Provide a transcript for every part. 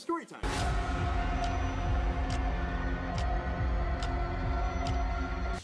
StoryTime.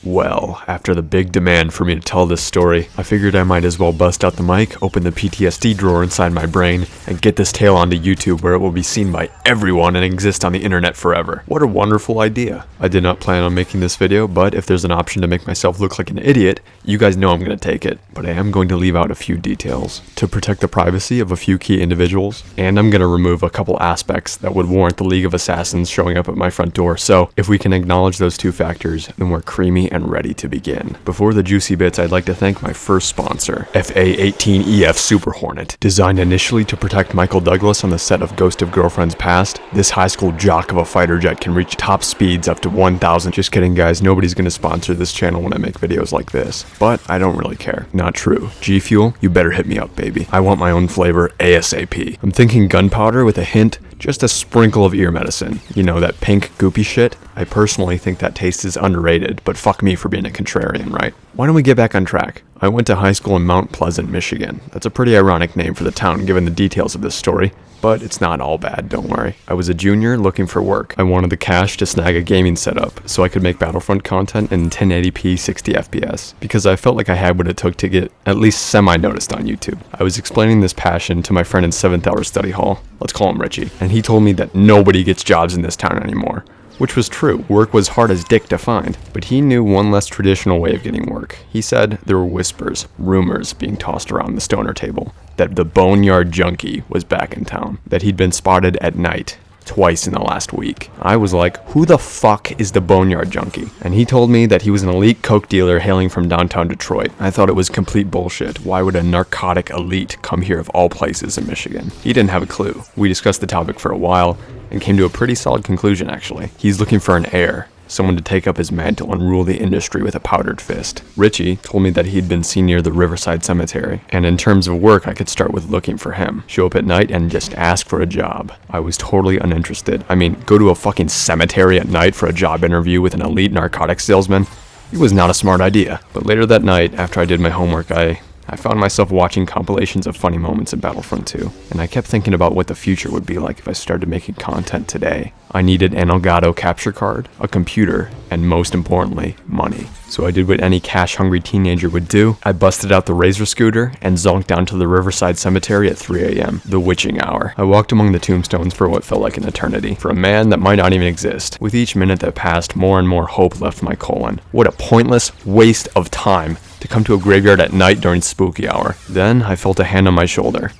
Well, after the big demand for me to tell this story, I figured I might as well bust out the mic, open the PTSD drawer inside my brain, and get this tale onto YouTube where it will be seen by everyone and exist on the internet forever. What a wonderful idea. I did not plan on making this video, but if there's an option to make myself look like an idiot, you guys know I'm going to take it. But I am going to leave out a few details to protect the privacy of a few key individuals, and I'm going to remove a couple aspects that would warrant the League of Assassins showing up at my front door. So if we can acknowledge those two factors, then we're creamy and ready to begin. Before the juicy bits, I'd like to thank my first sponsor, FA-18EF Super Hornet. Designed initially to protect Michael Douglas on the set of Ghost of Girlfriend's Past, this high school jock of a fighter jet can reach top speeds up to 1,000. Just kidding, guys, nobody's gonna sponsor this channel when I make videos like this. But I don't really care. Not true. G Fuel, you better hit me up, baby. I want my own flavor ASAP. I'm thinking gunpowder with a hint, just a sprinkle of ear medicine. You know, that pink goopy shit? I personally think that taste is underrated, but fuck me for being a contrarian, right? Why don't we get back on track? I went to high school in Mount Pleasant, Michigan. That's a pretty ironic name for the town given the details of this story, but it's not all bad, don't worry. I was a junior looking for work. I wanted the cash to snag a gaming setup so I could make Battlefront content in 1080p 60 FPS, because I felt like I had what it took to get at least semi-noticed on YouTube. I was explaining this passion to my friend in 7th hour study hall, let's call him Richie, and he told me that nobody gets jobs in this town anymore. Which was true. Work was hard as dick to find. But he knew one less traditional way of getting work. He said there were whispers, rumors being tossed around the stoner table, that the Boneyard Junkie was back in town, that he'd been spotted at night twice in the last week. I was like, who the fuck is the Boneyard Junkie? And he told me that he was an elite coke dealer hailing from downtown Detroit. I thought it was complete bullshit. Why would a narcotic elite come here of all places in Michigan? He didn't have a clue. We discussed the topic for a while and came to a pretty solid conclusion, actually. He's looking for an heir, someone to take up his mantle and rule the industry with a powdered fist. Richie told me that he'd been seen near the Riverside Cemetery, and in terms of work, I could start with looking for him. Show up at night and just ask for a job. I was totally uninterested. I mean, go to a fucking cemetery at night for a job interview with an elite narcotics salesman? It was not a smart idea. But later that night, after I did my homework, I found myself watching compilations of funny moments in Battlefront 2, and I kept thinking about what the future would be like if I started making content today. I needed an Elgato capture card, a computer, and most importantly, money. So I did what any cash-hungry teenager would do. I busted out the Razor scooter and zonked down to the Riverside Cemetery at 3 a.m., the witching hour. I walked among the tombstones for what felt like an eternity, for a man that might not even exist. With each minute that passed, more and more hope left my colon. What a pointless waste of time to come to a graveyard at night during spooky hour. Then I felt a hand on my shoulder.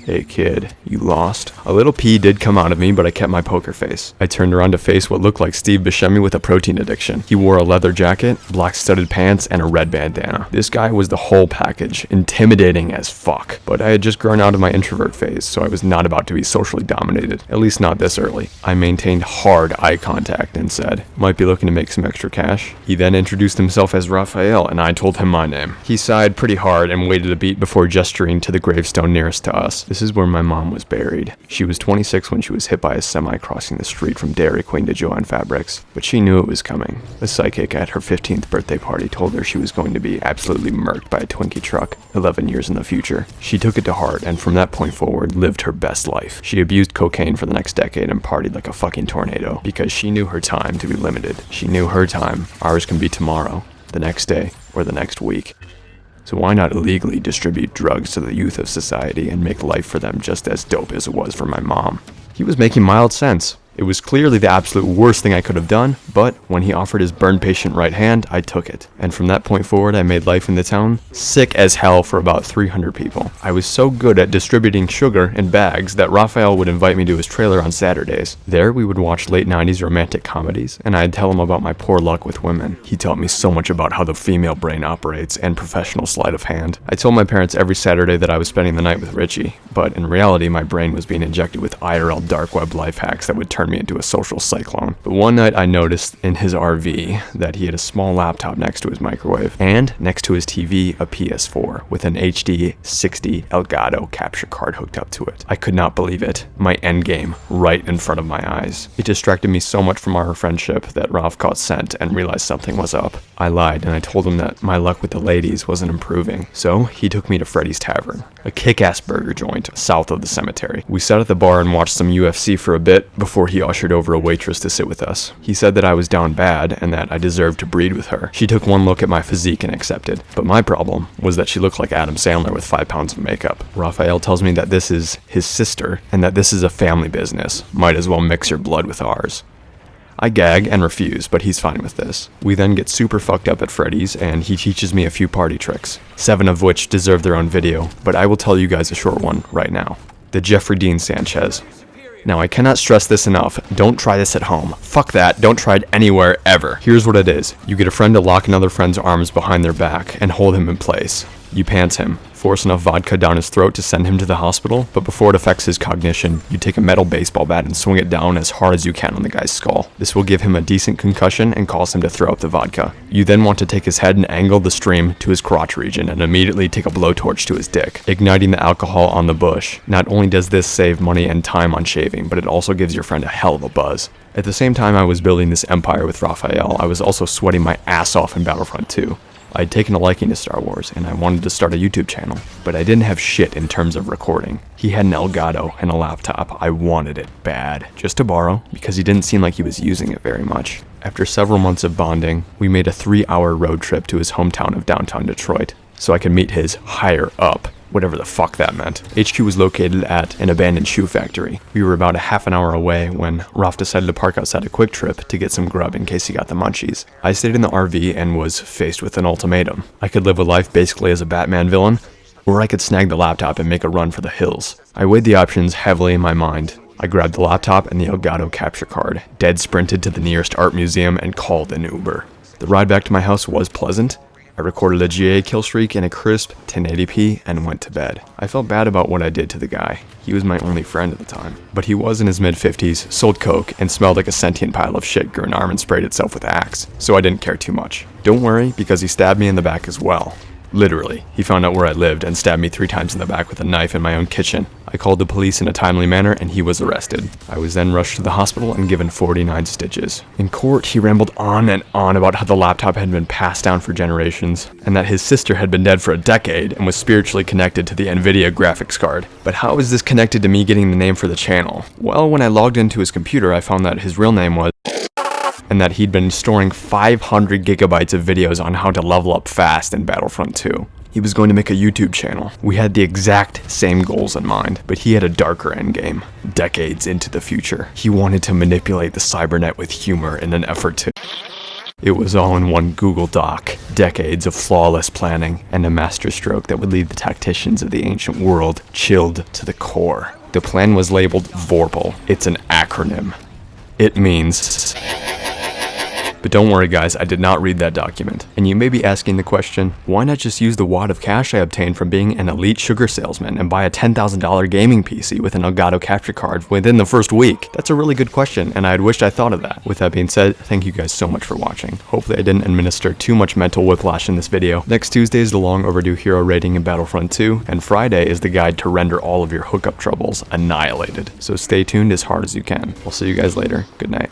Hey kid, you lost? A little pee did come out of me, but I kept my poker face. I turned around to face what looked like Steve Buscemi with a protein addiction. He wore a leather jacket, black studded pants, and a red bandana. This guy was the whole package, intimidating as fuck. But I had just grown out of my introvert phase, so I was not about to be socially dominated, at least not this early. I maintained hard eye contact and said, might be looking to make some extra cash. He then introduced himself as Raphael, and I told him my name. He sighed pretty hard and waited a beat before gesturing to the gravestone nearest to us. This is where my mom was buried. She was 26 when she was hit by a semi crossing the street from Dairy Queen to Joann Fabrics, but she knew it was coming. The psychic at her 15th birthday party told her she was going to be absolutely murked by a Twinkie truck 11 years in the future. She took it to heart and from that point forward lived her best life. She abused cocaine for the next decade and partied like a fucking tornado because she knew her time to be limited. She knew her time, ours can be tomorrow, the next day, or the next week. So why not illegally distribute drugs to the youth of society and make life for them just as dope as it was for my mom? He was making mild sense. It was clearly the absolute worst thing I could have done, but when he offered his burn patient right hand, I took it. And from that point forward, I made life in the town sick as hell for about 300 people. I was so good at distributing sugar in bags that Raphael would invite me to his trailer on Saturdays. There, we would watch late 90s romantic comedies, and I'd tell him about my poor luck with women. He taught me so much about how the female brain operates and professional sleight of hand. I told my parents every Saturday that I was spending the night with Richie, but in reality, my brain was being injected with IRL dark web life hacks that would turn turned me into a social cyclone. But one night I noticed in his RV that he had a small laptop next to his microwave, and next to his TV, a PS4 with an HD 60 Elgato capture card hooked up to it. I could not believe it. My endgame right in front of my eyes. It distracted me so much from our friendship that Ralph caught scent and realized something was up. I lied and I told him that my luck with the ladies wasn't improving. So he took me to Freddy's Tavern, a kick-ass burger joint south of the cemetery. We sat at the bar and watched some UFC for a bit before he ushered over a waitress to sit with us. He said that I was down bad and that I deserved to breed with her. She took one look at my physique and accepted. But my problem was that she looked like Adam Sandler with 5 pounds of makeup. Raphael tells me that this is his sister and that this is a family business. Might as well mix your blood with ours. I gag and refuse, but he's fine with this. We then get super fucked up at Freddy's, and he teaches me a few party tricks, 7 of which deserve their own video, but I will tell you guys a short one right now. The Jeffrey Dean Sanchez. Now, I cannot stress this enough. Don't try this at home. Fuck that. Don't try it anywhere, ever. Here's what it is. You get a friend to lock another friend's arms behind their back and hold him in place. You pants him, force enough vodka down his throat to send him to the hospital, but before it affects his cognition, you take a metal baseball bat and swing it down as hard as you can on the guy's skull. This will give him a decent concussion and cause him to throw up the vodka. You then want to take his head and angle the stream to his crotch region and immediately take a blowtorch to his dick, igniting the alcohol on the bush. Not only does this save money and time on shaving, but it also gives your friend a hell of a buzz. At the same time I was building this empire with Raphael, I was also sweating my ass off in Battlefront 2. I'd taken a liking to Star Wars, and I wanted to start a YouTube channel, but I didn't have shit in terms of recording. He had an Elgato and a laptop. I wanted it bad, just to borrow, because he didn't seem like he was using it very much. After several months of bonding, we made a 3-hour road trip to his hometown of downtown Detroit, so I could meet his higher up, whatever the fuck that meant. HQ was located at an abandoned shoe factory. We were about a half an hour away when Ralph decided to park outside a Quick Trip to get some grub in case he got the munchies. I stayed in the RV and was faced with an ultimatum. I could live a life basically as a Batman villain, or I could snag the laptop and make a run for the hills. I weighed the options heavily in my mind. I grabbed the laptop and the Elgato capture card, dead sprinted to the nearest art museum, and called an Uber. The ride back to my house was pleasant. I recorded a GA kill streak in a crisp 1080p and went to bed. I felt bad about what I did to the guy. He was my only friend at the time. But he was in his mid-50s, sold coke, and smelled like a sentient pile of shit grew an arm and sprayed itself with Axe, so I didn't care too much. Don't worry, because he stabbed me in the back as well. Literally, he found out where I lived and stabbed me 3 times in the back with a knife in my own kitchen. I called the police in a timely manner and he was arrested. I was then rushed to the hospital and given 49 stitches. In court, he rambled on and on about how the laptop had been passed down for generations and that his sister had been dead for a decade and was spiritually connected to the NVIDIA graphics card. But how is this connected to me getting the name for the channel? Well, when I logged into his computer, I found that his real name was and that he'd been storing 500 gigabytes of videos on how to level up fast in Battlefront 2. He was going to make a YouTube channel. We had the exact same goals in mind, but he had a darker endgame. Decades into the future, he wanted to manipulate the cybernet with humor in an effort to... It was all in one Google Doc. Decades of flawless planning and a masterstroke that would leave the tacticians of the ancient world chilled to the core. The plan was labeled VORPL. It's an acronym. It means... But don't worry guys, I did not read that document. And you may be asking the question, why not just use the wad of cash I obtained from being an elite sugar salesman and buy a $10,000 gaming PC with an Elgato capture card within the first week? That's a really good question, and I had wished I thought of that. With that being said, thank you guys so much for watching. Hopefully I didn't administer too much mental whiplash in this video. Next Tuesday is the long overdue hero rating in Battlefront 2, and Friday is the guide to render all of your hookup troubles annihilated. So stay tuned as hard as you can. I'll see you guys later. Good night.